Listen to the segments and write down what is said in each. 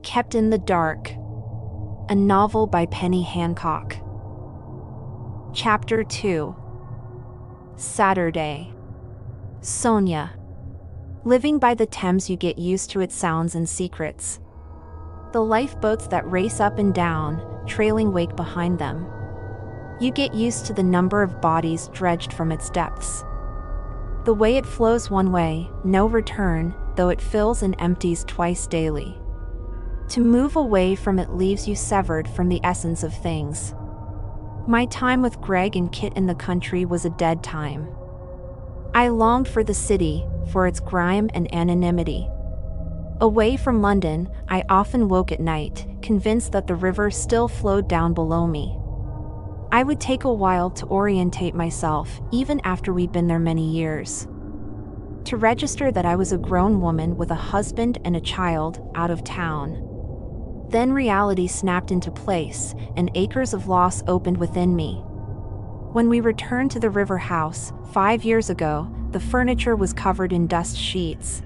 Kept in the Dark, a novel by Penny Hancock. Chapter 2. Saturday. Sonia. Living by the Thames, you get used to its sounds and secrets. The lifeboats that race up and down, trailing wake behind them. You get used to the number of bodies dredged from its depths. The way it flows one way, no return, though it fills and empties twice daily. To move away from it leaves you severed from the essence of things. My time with Greg and Kit in the country was a dead time. I longed for the city, for its grime and anonymity. Away from London, I often woke at night, convinced that the river still flowed down below me. I would take a while to orientate myself, even after we'd been there many years. To register that I was a grown woman with a husband and a child, out of town. Then reality snapped into place, and acres of loss opened within me. When we returned to the river house, 5 years ago, the furniture was covered in dust sheets.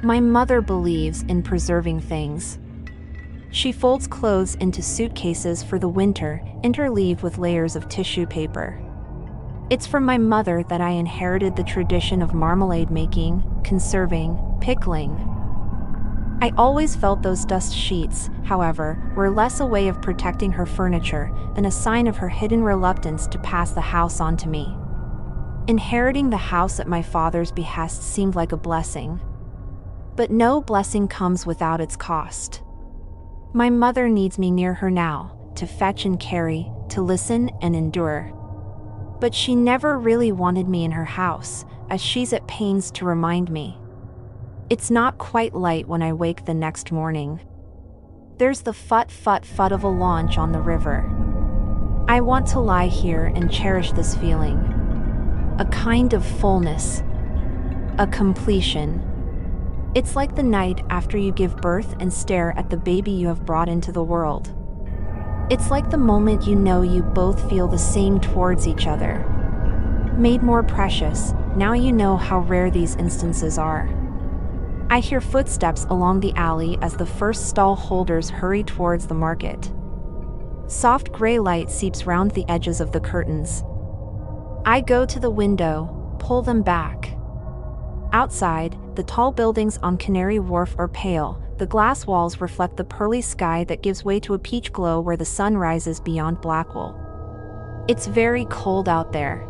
My mother believes in preserving things. She folds clothes into suitcases for the winter, interleaved with layers of tissue paper. It's from my mother that I inherited the tradition of marmalade making, conserving, pickling. I always felt those dust sheets, however, were less a way of protecting her furniture than a sign of her hidden reluctance to pass the house on to me. Inheriting the house at my father's behest seemed like a blessing. But no blessing comes without its cost. My mother needs me near her now, to fetch and carry, to listen and endure. But she never really wanted me in her house, as she's at pains to remind me. It's not quite light when I wake the next morning. There's the fut-fut-fut of a launch on the river. I want to lie here and cherish this feeling. A kind of fullness. A completion. It's like the night after you give birth and stare at the baby you have brought into the world. It's like the moment you know you both feel the same towards each other. Made more precious, now you know how rare these instances are. I hear footsteps along the alley as the first stall holders hurry towards the market. Soft gray light seeps round the edges of the curtains. I go to the window, pull them back. Outside, the tall buildings on Canary Wharf are pale, the glass walls reflect the pearly sky that gives way to a peach glow where the sun rises beyond Blackwell. It's very cold out there.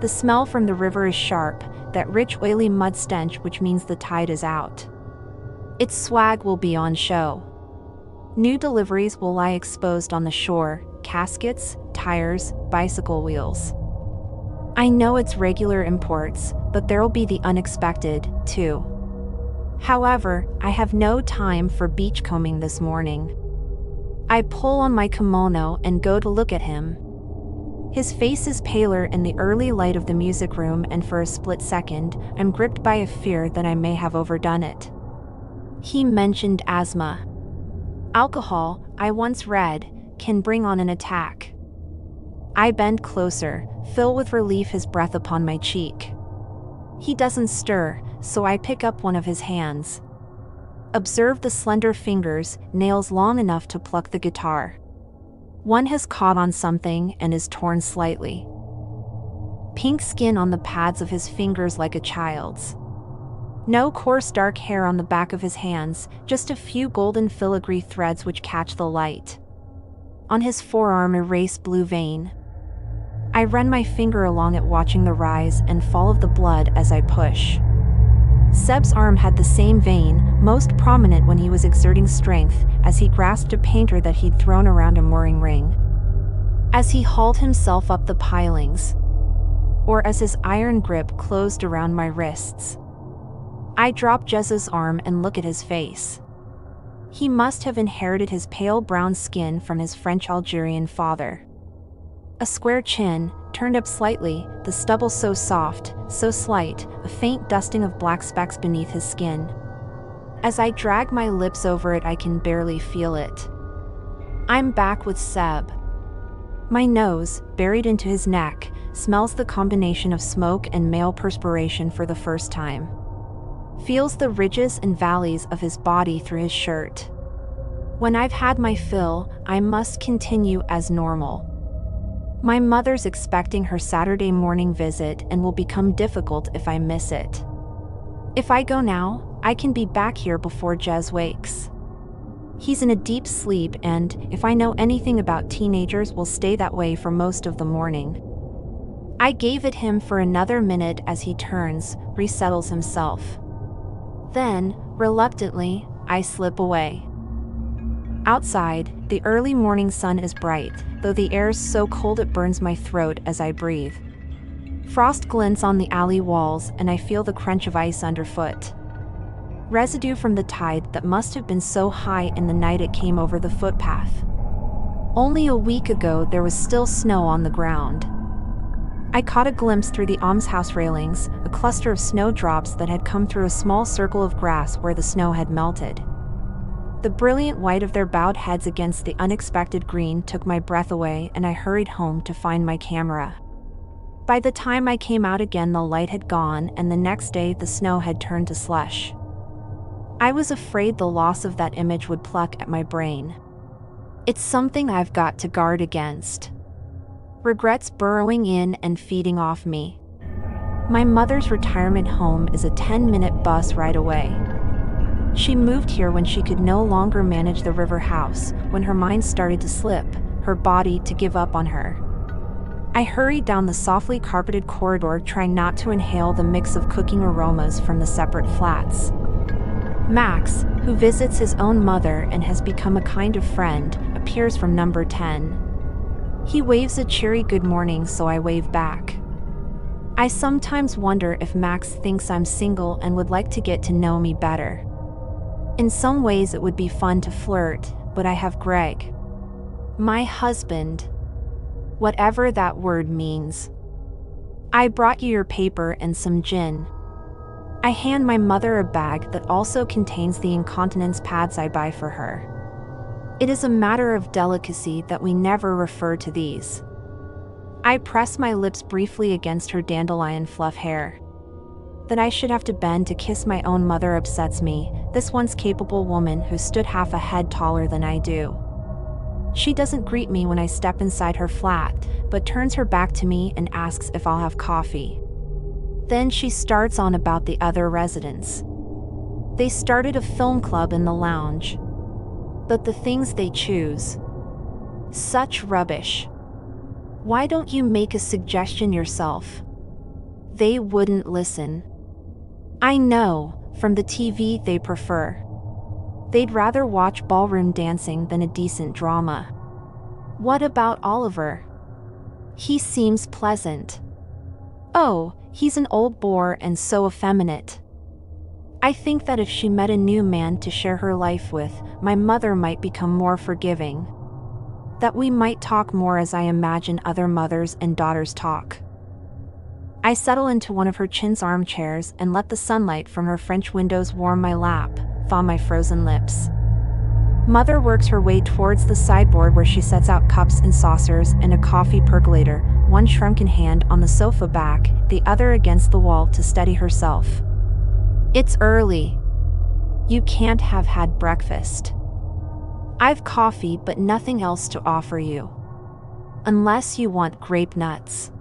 The smell from the river is sharp, that rich oily mud stench which means the tide is out. Its swag will be on show. New deliveries will lie exposed on the shore, caskets, tires, bicycle wheels. I know it's regular imports, but there'll be the unexpected, too. However, I have no time for beachcombing this morning. I pull on my kimono and go to look at him. His face is paler in the early light of the music room, and for a split second, I'm gripped by a fear that I may have overdone it. He mentioned asthma. Alcohol, I once read, can bring on an attack. I bend closer, fill with relief his breath upon my cheek. He doesn't stir, so I pick up one of his hands. Observe the slender fingers, nails long enough to pluck the guitar. One has caught on something and is torn slightly. Pink skin on the pads of his fingers like a child's. No coarse dark hair on the back of his hands, just a few golden filigree threads which catch the light. On his forearm a race blue vein. I run my finger along it, watching the rise and fall of the blood as I push. Seb's arm had the same vein, most prominent when he was exerting strength, as he grasped a painter that he'd thrown around a mooring ring. As he hauled himself up the pilings, or as his iron grip closed around my wrists. I drop Jez's arm and look at his face. He must have inherited his pale brown skin from his French-Algerian father. A square chin, turned up slightly, the stubble so soft, so slight, a faint dusting of black specks beneath his skin. As I drag my lips over it, I can barely feel it. I'm back with Seb. My nose, buried into his neck, smells the combination of smoke and male perspiration for the first time. Feels the ridges and valleys of his body through his shirt. When I've had my fill, I must continue as normal. My mother's expecting her Saturday morning visit and will become difficult if I miss it. If I go now, I can be back here before Jez wakes. He's in a deep sleep and, if I know anything about teenagers, will stay that way for most of the morning. I gave it him for another minute as he turns, resettles himself. Then, reluctantly, I slip away. Outside, the early morning sun is bright, though the air's so cold it burns my throat as I breathe. Frost glints on the alley walls and I feel the crunch of ice underfoot. Residue from the tide that must have been so high in the night it came over the footpath. Only a week ago there was still snow on the ground. I caught a glimpse through the almshouse railings, a cluster of snowdrops that had come through a small circle of grass where the snow had melted. The brilliant white of their bowed heads against the unexpected green took my breath away and I hurried home to find my camera. By the time I came out again, the light had gone and the next day the snow had turned to slush. I was afraid the loss of that image would pluck at my brain. It's something I've got to guard against. Regrets burrowing in and feeding off me. My mother's retirement home is a 10-minute bus ride away. She moved here when she could no longer manage the river house, when her mind started to slip, her body to give up on her. I hurried down the softly carpeted corridor, trying not to inhale the mix of cooking aromas from the separate flats. Max, who visits his own mother and has become a kind of friend, appears from number 10. He waves a cheery good morning, so I wave back. I sometimes wonder if Max thinks I'm single and would like to get to know me better. In some ways it would be fun to flirt, but I have Greg. My husband. Whatever that word means. I brought you your paper and some gin. I hand my mother a bag that also contains the incontinence pads I buy for her. It is a matter of delicacy that we never refer to these. I press my lips briefly against her dandelion fluff hair. That I should have to bend to kiss my own mother upsets me, this once capable woman who stood half a head taller than I do. She doesn't greet me when I step inside her flat, but turns her back to me and asks if I'll have coffee. Then she starts on about the other residents. They started a film club in the lounge. But the things they choose. Such rubbish. Why don't you make a suggestion yourself? They wouldn't listen. I know, from the TV they prefer. They'd rather watch ballroom dancing than a decent drama. What about Oliver? He seems pleasant. Oh, he's an old bore and so effeminate. I think that if she met a new man to share her life with, my mother might become more forgiving. That we might talk more as I imagine other mothers and daughters talk. I settle into one of her chintz armchairs and let the sunlight from her French windows warm my lap, thaw my frozen lips. Mother works her way towards the sideboard where she sets out cups and saucers and a coffee percolator, one shrunken hand on the sofa back, the other against the wall to steady herself. It's early. You can't have had breakfast. I've coffee but nothing else to offer you. Unless you want grape nuts.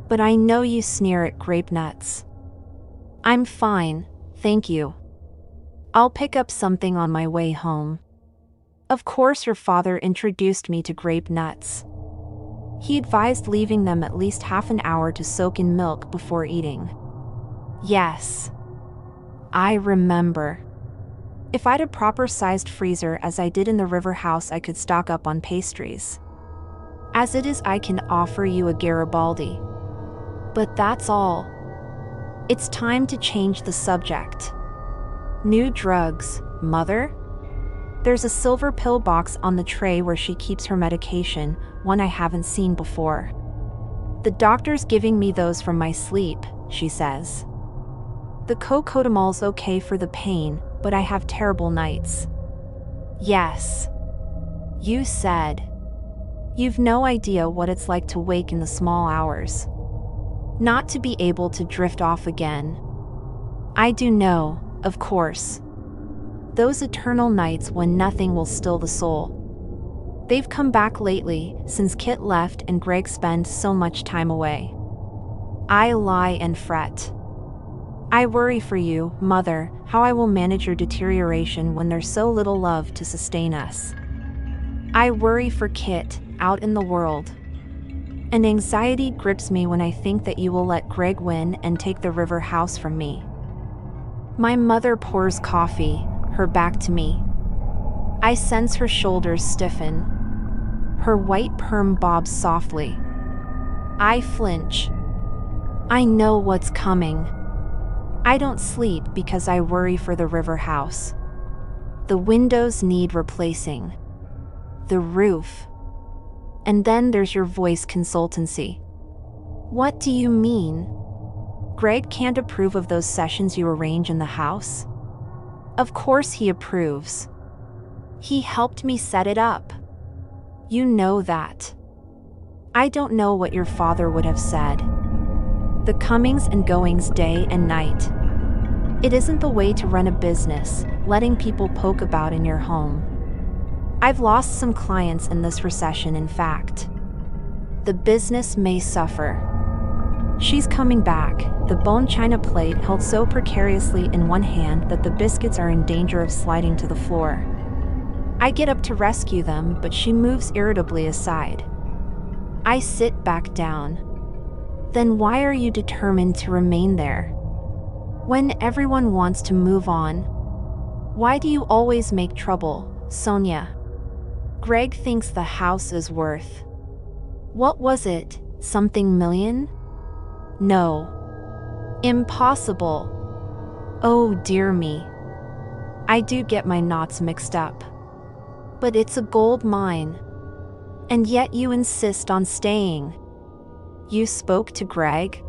But I know you sneer at grape nuts. I'm fine, thank you. I'll pick up something on my way home. Of course your father introduced me to grape nuts. He advised leaving them at least half an hour to soak in milk before eating. Yes. I remember. If I'd a proper-sized freezer as I did in the river house, I could stock up on pastries. As it is, I can offer you a Garibaldi. But that's all. It's time to change the subject. New drugs, Mother? There's a silver pill box on the tray where she keeps her medication, one I haven't seen before. The doctor's giving me those from my sleep, she says. The cocotamol's okay for the pain, but I have terrible nights. Yes. You said. You've no idea what it's like to wake in the small hours. Not to be able to drift off again. I do know, of course. Those eternal nights when nothing will still the soul. They've come back lately, since Kit left and Greg spent so much time away. I lie and fret. I worry for you, Mother, how I will manage your deterioration when there's so little love to sustain us. I worry for Kit, out in the world. And anxiety grips me when I think that you will let Greg win and take the river house from me. My mother pours coffee, her back to me. I sense her shoulders stiffen. Her white perm bobs softly. I flinch. I know what's coming. I don't sleep because I worry for the river house. The windows need replacing. The roof. And then there's your voice consultancy. What do you mean? Greg can't approve of those sessions you arrange in the house? Of course he approves. He helped me set it up. You know that. I don't know what your father would have said. The comings and goings day and night. It isn't the way to run a business, letting people poke about in your home. I've lost some clients in this recession, in fact. The business may suffer. She's coming back, the bone china plate held so precariously in one hand that the biscuits are in danger of sliding to the floor. I get up to rescue them, but she moves irritably aside. I sit back down. Then why are you determined to remain there? When everyone wants to move on? Why do you always make trouble, Sonia? Greg thinks the house is worth. What was it, something million? No. Impossible. Oh dear me. I do get my knots mixed up. But it's a gold mine. And yet you insist on staying. You spoke to Greg?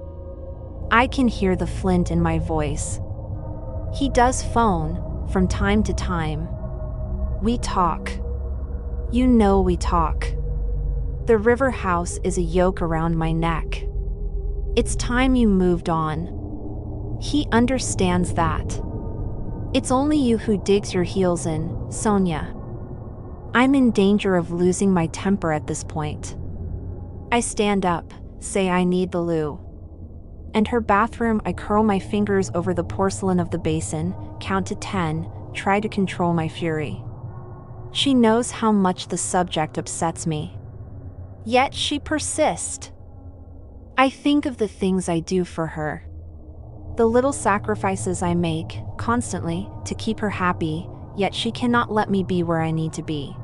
I can hear the flint in my voice. He does phone, from time to time. We talk. You know we talk. The river house is a yoke around my neck. It's time you moved on. He understands that. It's only you who digs your heels in, Sonia. I'm in danger of losing my temper at this point. I stand up, say I need the loo. And her bathroom, I curl my fingers over the porcelain of the basin, count to 10, try to control my fury. She knows how much the subject upsets me. Yet she persists. I think of the things I do for her. The little sacrifices I make, constantly, to keep her happy, yet she cannot let me be where I need to be.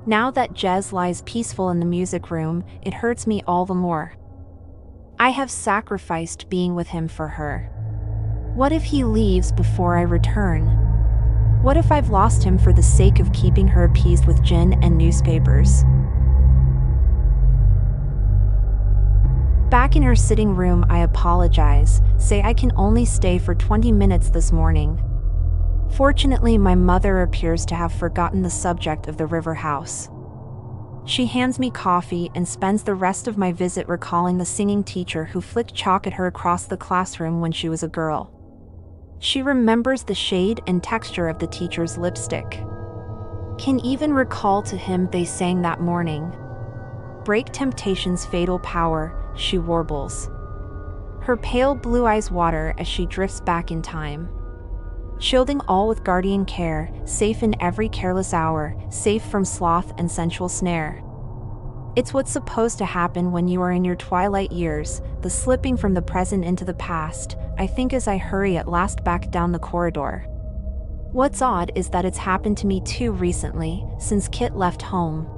Now that Jez lies peaceful in the music room, it hurts me all the more. I have sacrificed being with him for her. What if he leaves before I return? What if I've lost him for the sake of keeping her appeased with gin and newspapers? Back in her sitting room, I apologize, say I can only stay for 20 minutes this morning. Fortunately, my mother appears to have forgotten the subject of the river house. She hands me coffee and spends the rest of my visit recalling the singing teacher who flicked chalk at her across the classroom when she was a girl. She remembers the shade and texture of the teacher's lipstick. Can even recall to him they sang that morning. Break temptation's fatal power, she warbles. Her pale blue eyes water as she drifts back in time. Shielding all with guardian care, safe in every careless hour, safe from sloth and sensual snare. It's what's supposed to happen when you are in your twilight years, the slipping from the present into the past, I think as I hurry at last back down the corridor. What's odd is that it's happened to me too recently, since Kit left home.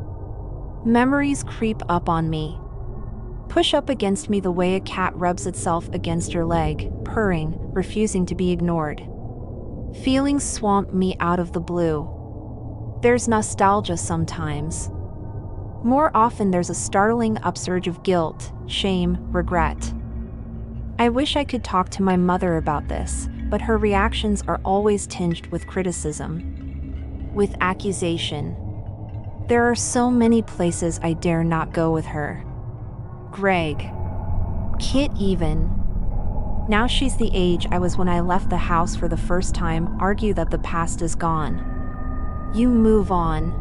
Memories creep up on me. Push up against me the way a cat rubs itself against your leg, purring, refusing to be ignored. Feelings swamp me out of the blue. There's nostalgia sometimes. More often there's a startling upsurge of guilt, shame, regret. I wish I could talk to my mother about this, but her reactions are always tinged with criticism. With accusation. There are so many places I dare not go with her. Greg. Kit even. Now she's the age I was when I left the house for the first time, argue that the past is gone. You move on.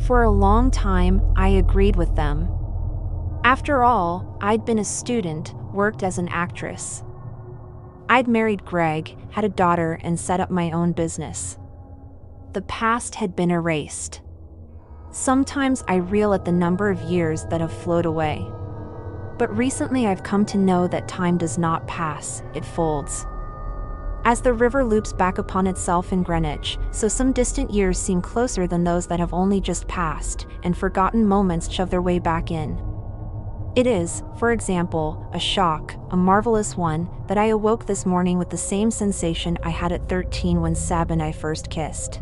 For a long time, I agreed with them. After all, I'd been a student, worked as an actress. I'd married Greg, had a daughter, and set up my own business. The past had been erased. Sometimes I reel at the number of years that have flowed away. But recently I've come to know that time does not pass, it folds. As the river loops back upon itself in Greenwich, so some distant years seem closer than those that have only just passed, and forgotten moments shove their way back in. It is, for example, a shock, a marvelous one, that I awoke this morning with the same sensation I had at 13 when Seb and I first kissed.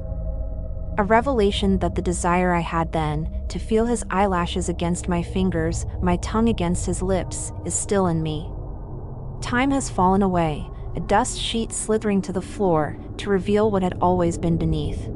A revelation that the desire I had then, to feel his eyelashes against my fingers, my tongue against his lips, is still in me. Time has fallen away, a dust sheet slithering to the floor, to reveal what had always been beneath.